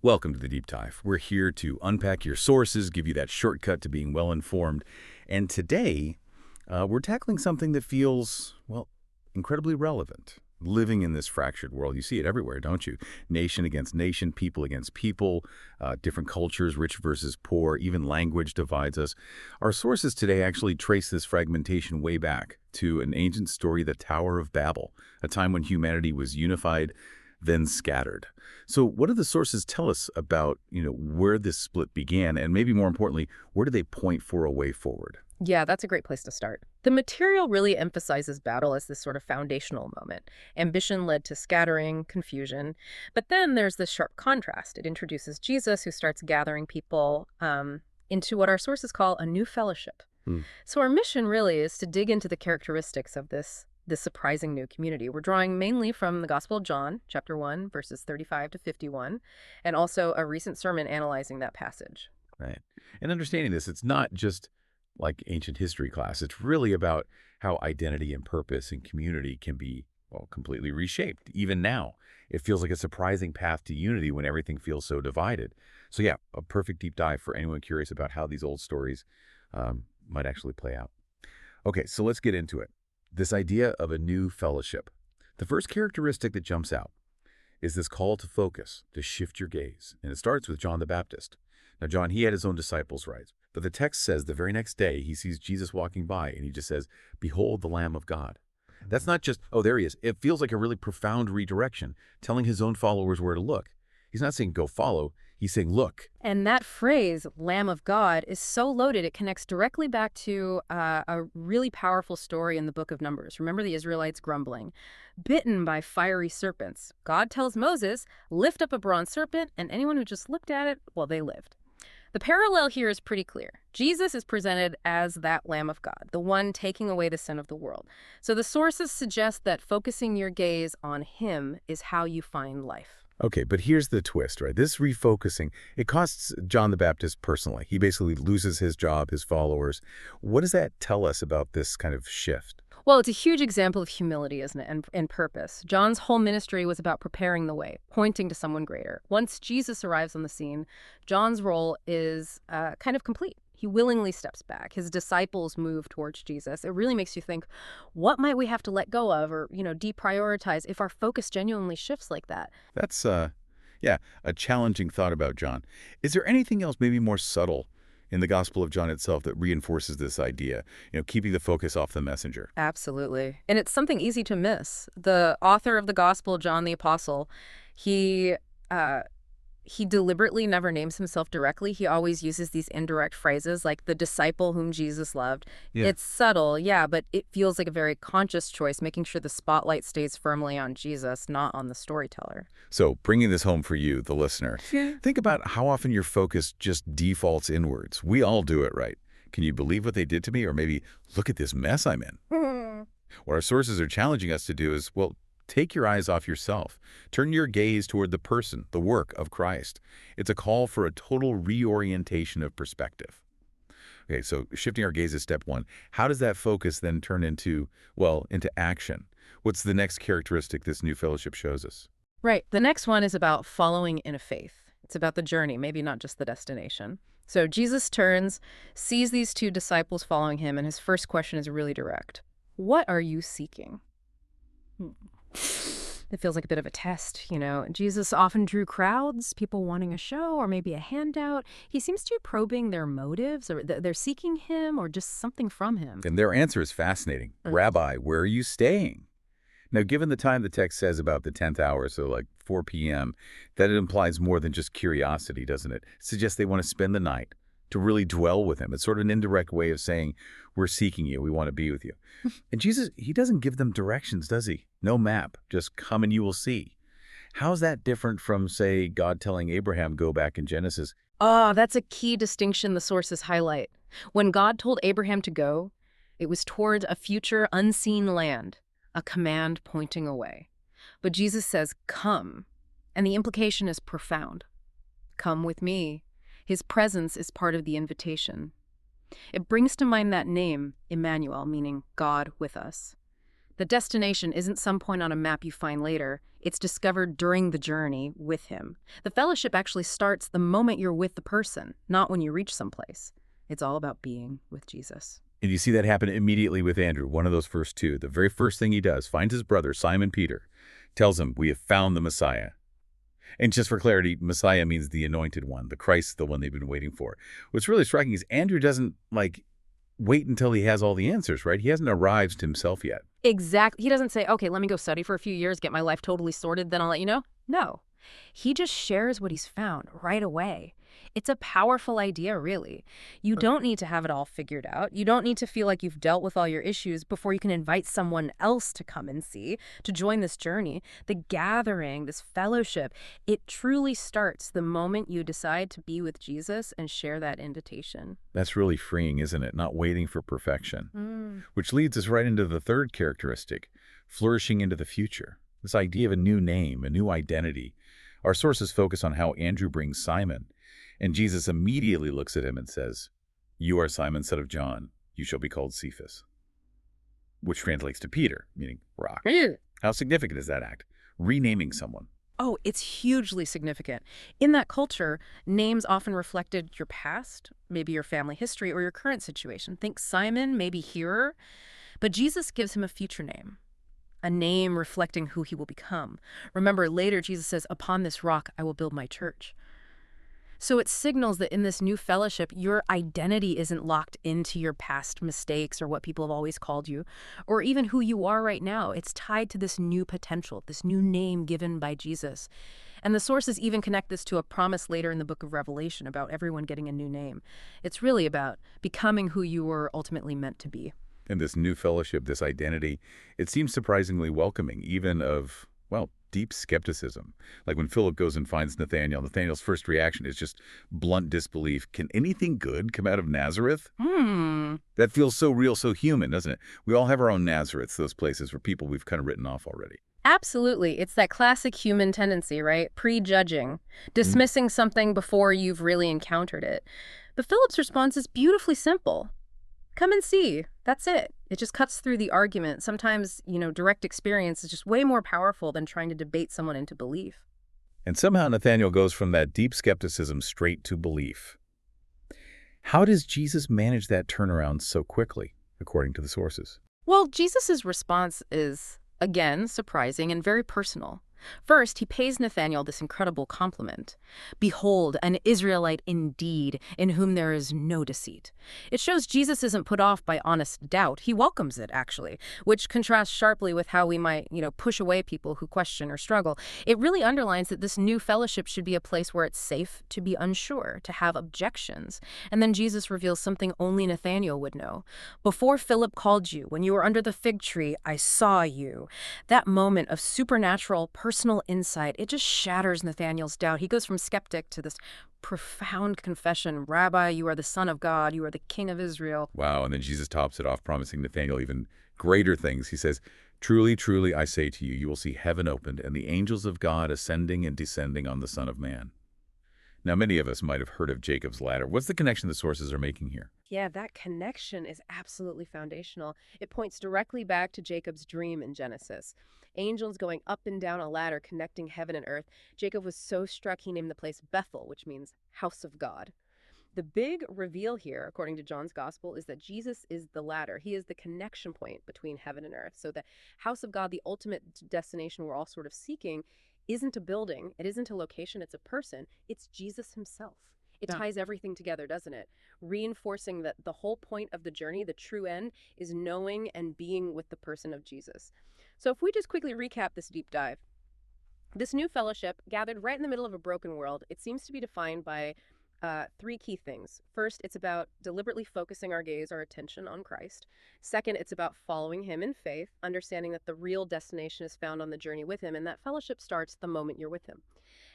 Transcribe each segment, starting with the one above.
Welcome to the Deep Dive. We're here to unpack your sources, give you that shortcut to being well-informed. And today, we're tackling something that feels, well, incredibly relevant. Living in this fractured world, you see it everywhere, don't you? Nation against nation, people against people, different cultures, rich versus poor, even language divides us. Our sources today actually trace this fragmentation way back to an ancient story, the Tower of Babel, a time when humanity was unified, then scattered. So what do the sources tell us about, where this split began, and maybe more importantly, where do they point for a way forward? Yeah, that's a great place to start. The material really emphasizes battle as this sort of foundational moment. Ambition led to scattering, confusion. But then there's this sharp contrast. It introduces Jesus, who starts gathering people into what our sources call a new fellowship. Hmm. So our mission really is to dig into the characteristics of this surprising new community. We're drawing mainly from the Gospel of John, chapter 1, verses 35 to 51, and also a recent sermon analyzing that passage. Right. And understanding this, it's not just like ancient history class. It's really about how identity and purpose and community can be, well, completely reshaped. Even now, it feels like a surprising path to unity when everything feels so divided. So yeah, a perfect deep dive for anyone curious about how these old stories might actually play out. Okay, so let's get into it. This idea of a new fellowship. The first characteristic that jumps out is this call to focus, to shift your gaze. And it starts with John the Baptist. Now, John, he had his own disciples, right? But the text says the very next day he sees Jesus walking by and he just says, "Behold the Lamb of God." That's not just, oh, there he is. It feels like a really profound redirection, telling his own followers where to look. He's not saying go follow. He's saying look. And that phrase, Lamb of God, is so loaded, it connects directly back to a really powerful story in the book of Numbers. Remember the Israelites grumbling? Bitten by fiery serpents. God tells Moses, lift up a bronze serpent, and anyone who just looked at it, well, they lived. The parallel here is pretty clear. Jesus is presented as that Lamb of God, the one taking away the sin of the world. So the sources suggest that focusing your gaze on him is how you find life. Okay, but here's the twist, right? This refocusing, it costs John the Baptist personally. He basically loses his job, his followers. What does that tell us about this kind of shift? Well, it's a huge example of humility, isn't it, and purpose. John's whole ministry was about preparing the way, pointing to someone greater. Once Jesus arrives on the scene, John's role is kind of complete. He willingly steps back. His disciples move towards Jesus. It really makes you think, what might we have to let go of or, deprioritize if our focus genuinely shifts like that? That's, yeah, a challenging thought about John. Is there anything else maybe more subtle in the Gospel of John itself that reinforces this idea, keeping the focus off the messenger? Absolutely. And it's something easy to miss. The author of the Gospel, John the Apostle, he he deliberately never names himself directly. He always uses these indirect phrases like the disciple whom Jesus loved. Yeah. It's subtle, yeah, but it feels like a very conscious choice, making sure the spotlight stays firmly on Jesus, not on the storyteller. So bringing this home for you, the listener, Yeah. think about how often your focus just defaults inwards. We all do it, right? Can you believe what they did to me? Or maybe look at this mess I'm in. What our sources are challenging us to do is, well, take your eyes off yourself. Turn your gaze toward the person, the work of Christ. It's a call for a total reorientation of perspective. Okay, so shifting our gaze is step one. How does that focus then turn into, well, into action? What's the next characteristic this new fellowship shows us? Right. The next one is about following in a faith. It's about the journey, maybe not just the destination. So Jesus turns, sees these two disciples following him, and his first question is really direct. What are you seeking? It feels like a bit of a test, Jesus often drew crowds, people wanting a show or maybe a handout. He seems to be probing their motives, or they're seeking him or just something from him. And their answer is fascinating. Rabbi, where are you staying? Now, given the time the text says about the 10th hour, so like 4 p.m., that it implies more than just curiosity, doesn't it? It suggests they want to spend the night, to really dwell with him. It's sort of an indirect way of saying, we're seeking you, we want to be with you. And Jesus, he doesn't give them directions, does he? No map, just come and you will see. How's that different from, say, God telling Abraham, go back in Genesis? Oh, that's a key distinction the sources highlight. When God told Abraham to go, it was toward a future unseen land, a command pointing away. But Jesus says, come, and the implication is profound. Come with me. His presence is part of the invitation. It brings to mind that name, Emmanuel, meaning God with us. The destination isn't some point on a map you find later. It's discovered during the journey with him. The fellowship actually starts the moment you're with the person, not when you reach someplace. It's all about being with Jesus. And you see that happen immediately with Andrew, one of those first two. The very first thing he does, finds his brother, Simon Peter, tells him, "We have found the Messiah." And just for clarity, Messiah means the anointed one, the Christ, the one they've been waiting for. What's really striking is Andrew doesn't, wait until he has all the answers, right? He hasn't arrived himself yet. Exactly. He doesn't say, okay, let me go study for a few years, get my life totally sorted, then I'll let you know. No. He just shares what he's found right away. It's a powerful idea, really. You don't need to have it all figured out. You don't need to feel like you've dealt with all your issues before you can invite someone else to come and see, to join this journey. The gathering, this fellowship, it truly starts the moment you decide to be with Jesus and share that invitation. That's really freeing, isn't it? Not waiting for perfection. Mm. Which leads us right into the third characteristic, flourishing into the future. This idea of a new name, a new identity. Our sources focus on how Andrew brings Simon, and Jesus immediately looks at him and says, "You are Simon, son of John. You shall be called Cephas," which translates to Peter, meaning rock. How significant is that act? Renaming someone. Oh, it's hugely significant. In that culture, names often reflected your past, maybe your family history, or your current situation. Think Simon, maybe hearer. But Jesus gives him a future name, a name reflecting who he will become. Remember, later Jesus says, "Upon this rock I will build my church." So it signals that in this new fellowship, your identity isn't locked into your past mistakes or what people have always called you, or even who you are right now. It's tied to this new potential, this new name given by Jesus. And the sources even connect this to a promise later in the book of Revelation about everyone getting a new name. It's really about becoming who you were ultimately meant to be. And this new fellowship, this identity, it seems surprisingly welcoming, even of, deep skepticism. Like when Philip goes and finds Nathanael, Nathanael's first reaction is just blunt disbelief. Can anything good come out of Nazareth? That feels so real, so human, doesn't it? We all have our own Nazareths, those places where people we've kind of written off already. Absolutely. It's that classic human tendency, right? Prejudging, dismissing something before you've really encountered it. But Philip's response is beautifully simple. Come and see. That's it. It just cuts through the argument. Sometimes, direct experience is just way more powerful than trying to debate someone into belief. And somehow Nathanael goes from that deep skepticism straight to belief. How does Jesus manage that turnaround so quickly, according to the sources? Well, Jesus' response is, again, surprising and very personal. First, he pays Nathanael this incredible compliment. "Behold, an Israelite indeed, in whom there is no deceit." It shows Jesus isn't put off by honest doubt. He welcomes it, actually, which contrasts sharply with how we might, push away people who question or struggle. It really underlines that this new fellowship should be a place where it's safe to be unsure, to have objections. And then Jesus reveals something only Nathanael would know. "Before Philip called you, when you were under the fig tree, I saw you." That moment of supernatural, personal insight, it just shatters Nathanael's doubt. He goes from skeptic to this profound confession, "Rabbi, you are the Son of God, you are the King of Israel." Wow, and then Jesus tops it off, promising Nathanael even greater things. He says, "Truly, truly, I say to you, you will see heaven opened and the angels of God ascending and descending on the Son of Man." Now, many of us might have heard of Jacob's ladder. What's the connection the sources are making here? Yeah, that connection is absolutely foundational. It points directly back to Jacob's dream in Genesis. Angels going up and down a ladder connecting heaven and earth. Jacob was so struck he named the place Bethel, which means house of God. The big reveal here, according to John's gospel, is that Jesus is the ladder. He is the connection point between heaven and earth. So the house of God, the ultimate destination we're all sort of seeking, isn't a building, it isn't a location, it's a person. It's Jesus himself. It ties everything together, doesn't it? Reinforcing that the whole point of the journey, the true end, is knowing and being with the person of Jesus. So if we just quickly recap this deep dive, this new fellowship, gathered right in the middle of a broken world, it seems to be defined by three key things. First, it's about deliberately focusing our gaze, our attention on Christ. Second, it's about following him in faith, understanding that the real destination is found on the journey with him, and that fellowship starts the moment you're with him.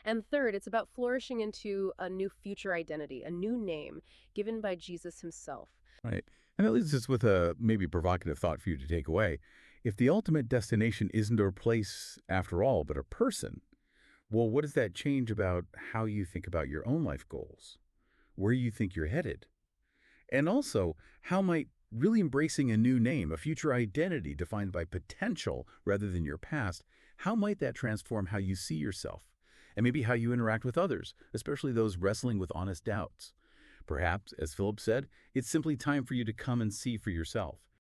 And third, it's about flourishing into a new future identity, a new name given by Jesus himself. Right. And that leaves us with a maybe provocative thought for you to take away. If the ultimate destination isn't a place after all, but a person, well, what does that change about how you think about your own life goals? Where you think you're headed? And also, how might Really embracing a new name, a future identity defined by potential rather than your past, how might that transform how you see yourself? And maybe how you interact with others, especially those wrestling with honest doubts. Perhaps, as Philip said, it's simply time for you to come and see for yourself.